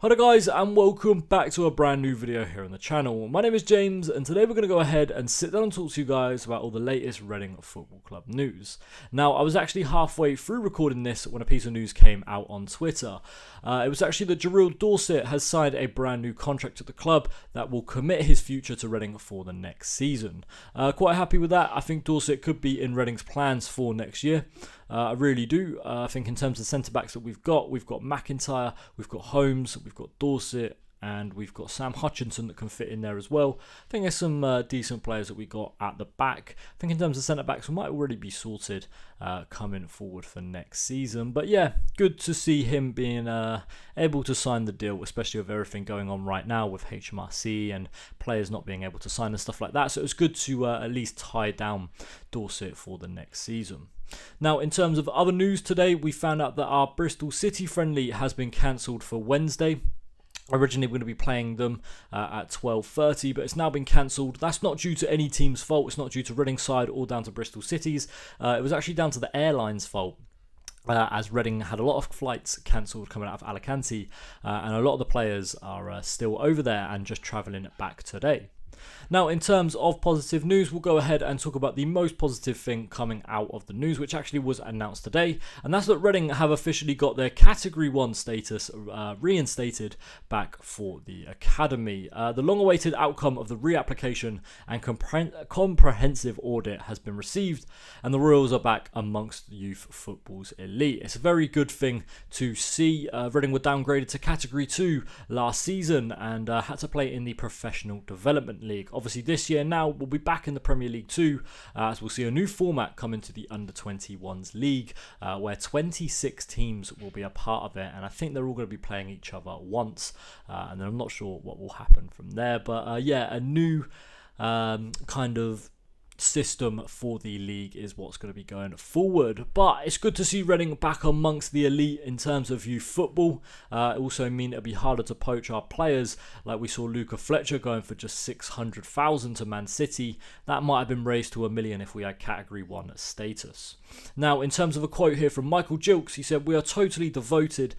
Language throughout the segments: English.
Hi guys, and welcome back to a brand new video here on the channel. My name is James, and today we're going to go ahead and sit down and talk to you guys about all the latest Reading Football Club news. Now, I was actually halfway through recording this when a piece of news came out on Twitter. It was actually that Gerald Dorset has signed a brand new contract at the club that will commit his future to Reading for the next season. Quite happy with that. I think Dorset could be in Reading's plans for next year. I really do. I think in terms of centre-backs that we've got McIntyre, we've got Holmes, we've got Dorset, and we've got Sam Hutchinson that can fit in there as well. I think there's some decent players that we got at the back. I think in terms of centre-backs, we might already be sorted coming forward for next season. But yeah, good to see him being able to sign the deal, especially with everything going on right now with HMRC and players not being able to sign and stuff like that. So it was good to at least tie down Dorset for the next season. Now, in terms of other news today, we found out that our Bristol City friendly has been cancelled for Wednesday. Originally, we're going to be playing them at 12:30, but it's now been cancelled. That's not due to any team's fault. It's not due to Reading side or down to Bristol City's. It was actually down to the airline's fault. As Reading had a lot of flights cancelled coming out of Alicante, and a lot of the players are still over there and just travelling back today. Now, in terms of positive news, we'll go ahead and talk about the most positive thing coming out of the news, which actually was announced today, and that's that Reading have officially got their Category 1 status reinstated back for the academy. The long-awaited outcome of the reapplication and comprehensive audit has been received, and the Royals are back amongst youth football's elite. It's a very good thing to see. Reading were downgraded to Category 2 last season and had to play in the Professional Development League. Obviously, this year now we'll be back in the Premier League 2, as we'll see a new format come into the Under-21s League, where 26 teams will be a part of it, and I think they're all going to be playing each other once, and then I'm not sure what will happen from there. But yeah, a new kind of system for the league is what's going to be going forward. But it's good to see Reading back amongst the elite in terms of youth football. It also means it'll be harder to poach our players, like we saw Luca Fletcher going for just 600,000 to Man City. That might have been raised to $1 million if we had Category 1 status. Now, in terms of a quote here from Michael Gilks, he said, we are a totally devoted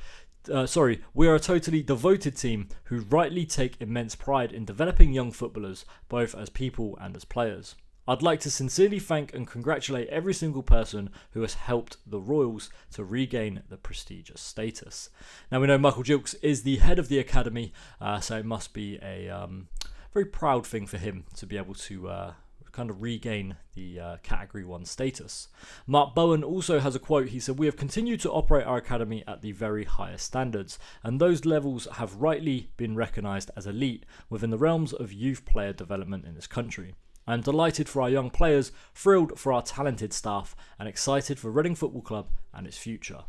team who rightly take immense pride in developing young footballers, both as people and as players. I'd like to sincerely thank and congratulate every single person who has helped the Royals to regain the prestigious status. Now, we know Michael Gilks is the head of the academy, so it must be a very proud thing for him to be able to kind of regain the Category 1 status. Mark Bowen also has a quote. He said, we have continued to operate our academy at the very highest standards, and those levels have rightly been recognised as elite within the realms of youth player development in this country. I'm delighted for our young players, thrilled for our talented staff, and excited for Reading Football Club and its future.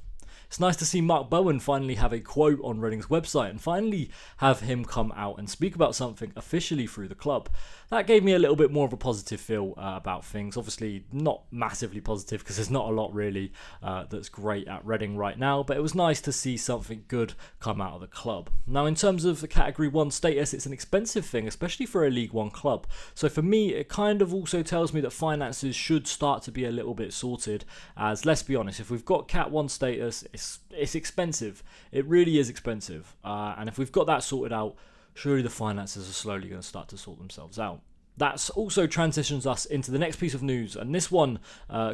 It's nice to see Mark Bowen finally have a quote on Reading's website and finally have him come out and speak about something officially through the club. That gave me a little bit more of a positive feel about things. Obviously not massively positive because there's not a lot really that's great at Reading right now, but it was nice to see something good come out of the club. Now, in terms of the Category 1 status, it's an expensive thing, especially for a League 1 club. So for me, it kind of also tells me that finances should start to be a little bit sorted, as let's be honest, if we've got Cat 1 status, it's expensive. It really is expensive. And if we've got that sorted out, surely the finances are slowly going to start to sort themselves out. That also transitions us into the next piece of news, and this one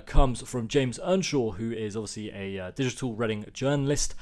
comes from James Earnshaw, who is obviously a digital Reading journalist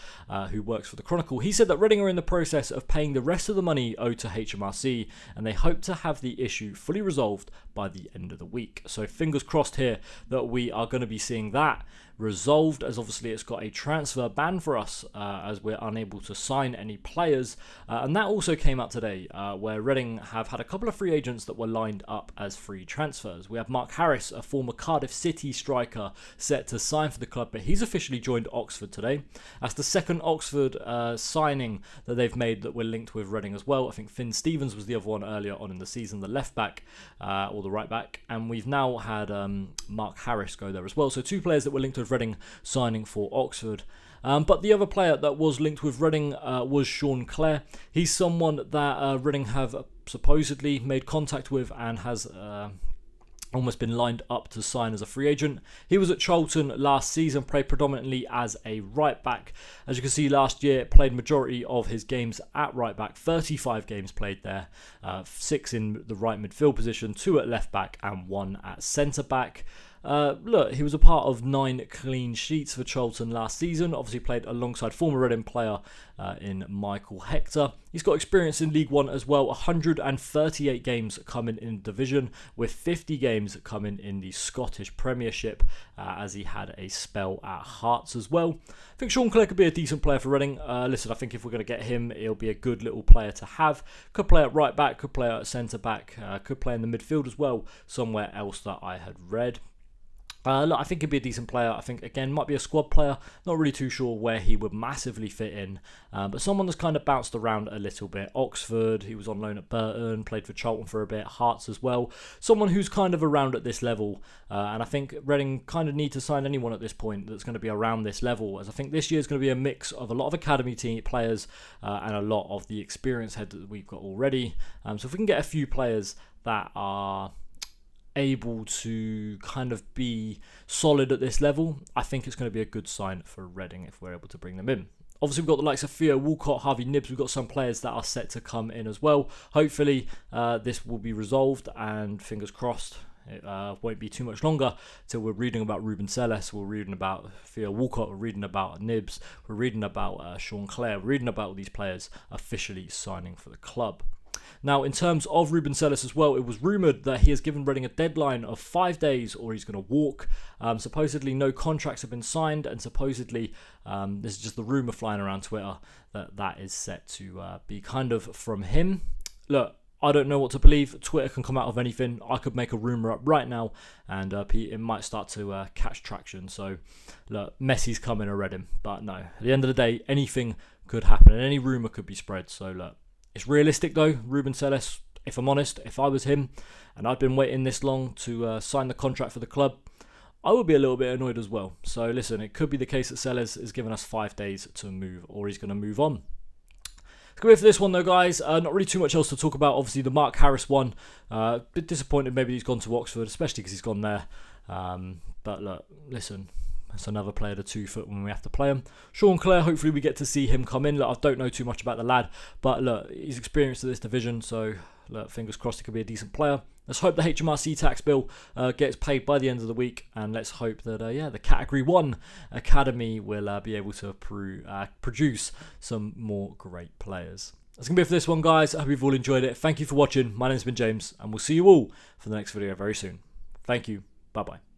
who works for the Chronicle. He said that Reading are in the process of paying the rest of the money owed to HMRC, and they hope to have the issue fully resolved by the end of the week. So fingers crossed here that we are going to be seeing that resolved, as obviously it's got a transfer ban for us as we're unable to sign any players, and that also came out today where Reading have had a couple of free agents that were lined up as free transfers. We have Mark Harris, a former Cardiff City striker, set to sign for the club, but he's officially joined Oxford today. That's the second Oxford signing that they've made that we're linked with Reading as well. I think Finn Stevens was the other one earlier on in the season, the left back or the right back, and we've now had Mark Harris go there as well. So two players that were linked with Reading signing for Oxford. But the other player that was linked with Reading was Sean Clare. He's someone that Reading have supposedly made contact with and has almost been lined up to sign as a free agent. He was at Charlton last season, played predominantly as a right back. As you can see, last year played majority of his games at right back, 35 games played there, 6 in the right midfield position, 2 at left back and 1 at centre back. Look, he was a part of 9 clean sheets for Charlton last season. Obviously played alongside former Reading player in Michael Hector. He's got experience in League One as well. 138 games coming in division, with 50 games coming in the Scottish Premiership, as he had a spell at Hearts as well. I think Sean Clare could be a decent player for Reading. Listen, I think if we're going to get him, he'll be a good little player to have. Could play at right back, could play at centre back, could play in the midfield as well, somewhere else that I had read. Look, I think he'd be a decent player. I think, again, might be a squad player. Not really too sure where he would massively fit in. But someone that's kind of bounced around a little bit. Oxford, he was on loan at Burton, played for Charlton for a bit, Hearts as well. Someone who's kind of around at this level. And I think Reading kind of need to sign anyone at this point that's going to be around this level. As I think this year is going to be a mix of a lot of academy team players and a lot of the experience head that we've got already. So if we can get a few players that are able to kind of be solid at this level, I think it's going to be a good sign for Reading if we're able to bring them in. Obviously, we've got the likes of Theo Walcott, Harvey Nibbs. We've got some players that are set to come in as well. Hopefully, this will be resolved, and fingers crossed, it won't be too much longer till we're reading about Ruben Selles, we're reading about Theo Walcott, we're reading about Nibbs, we're reading about Sean Clare, we're reading about all these players officially signing for the club. Now, in terms of Ruben Selles as well, it was rumoured that he has given Reading a deadline of 5 days or he's going to walk. Supposedly no contracts have been signed, and supposedly this is just the rumour flying around Twitter that is set to be kind of from him. Look, I don't know what to believe. Twitter can come out of anything. I could make a rumour up right now and it might start to catch traction. So, look, Messi's coming to Reading. But no, at the end of the day, anything could happen and any rumour could be spread. So, look. It's realistic though, Ruben Selles, if I'm honest, if I was him and I'd been waiting this long to sign the contract for the club, I would be a little bit annoyed as well. So listen, it could be the case that Selles is giving us 5 days to move, or he's going to move on. Let's go for this one though, guys. Not really too much else to talk about. Obviously the Mark Harris one, a bit disappointed maybe he's gone to Oxford, especially because he's gone there. But look, listen. That's another player to 2 foot when we have to play him. Sean Clare, hopefully we get to see him come in. Look, I don't know too much about the lad, but look, he's experienced in this division, so look, fingers crossed he could be a decent player. Let's hope the HMRC tax bill gets paid by the end of the week, and let's hope that the Category 1 Academy will be able to produce some more great players. That's going to be it for this one, guys. I hope you've all enjoyed it. Thank you for watching. My name's been James, and we'll see you all for the next video very soon. Thank you. Bye-bye.